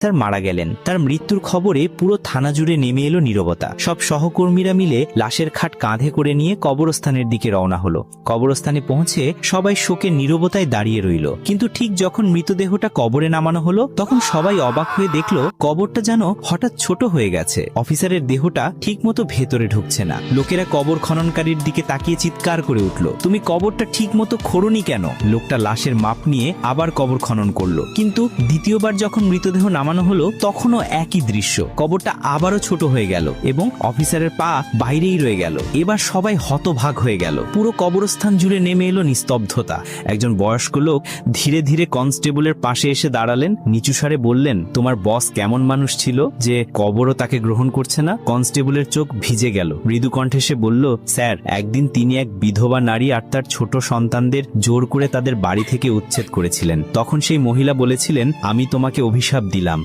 তার মারা গেলেন। তার মৃত্যুর খবরে পুরো থানা জুড়ে নেমে এলো নীরবতা। সব সহকর্মীরা মিলে লাশের খাট কাঁধে করে নিয়ে কবরস্থানের দিকে রওনা হলো। কবরস্থানে পৌঁছে সবাই শোকে নীরবতায় দাঁড়িয়ে রইল। কিন্তু ঠিক যখন মৃতদেহটা কবরে নামানো হলো তখন সবাই অবাক হয়ে দেখলো কবরটা যেন হঠাৎ ছোট হয়ে গেছে। অফিসারের দেহটা ঠিক মতো ভেতরে ঢুকছে না। লোকেরা কবর খননকারীর দিকে তাকিয়ে চিৎকার করে উঠল, তুমি কবরটা ঠিক মতো খোঁড়োনি কেন? লোকটা লাশের মাপ নিয়ে আবার কবর খনন করলো, কিন্তু দ্বিতীয়বার যখন মৃতদেহ নামানো হলো তখনও একই দৃশ্য। কবরটা আবারও ছোট হয়ে গেল এবং অফিসারের পা বাইরেই রয়ে গেল। এবার সবাই হতভাগ হয়ে গেল। পুরো কবরস্থান জুড়ে নেমে এলো নিস্তব্ধতা। একজন বয়স্ক লোক ধীরে ধীরে কনস্টেবলের পাশে এসে দাঁড়ালেন, নিচু স্বরে বললেন, তোমার বস কেমন মানুষ ছিল যে কবরও তাকে গ্রহণ করছে না? কনস্টেবলের চোখ ভিজে গেল। মৃদু কণ্ঠে সে বলল, স্যার, একদিন তিনি এক বিধবা নারী আর তার ছোট সন্তানদের জোর করে তাদের বাড়ি থেকে উচ্ছেদ করেছিলেন। তখন সেই মহিলা বলেছিলেন, আমি তোমাকে অভিশাপ দিলাম,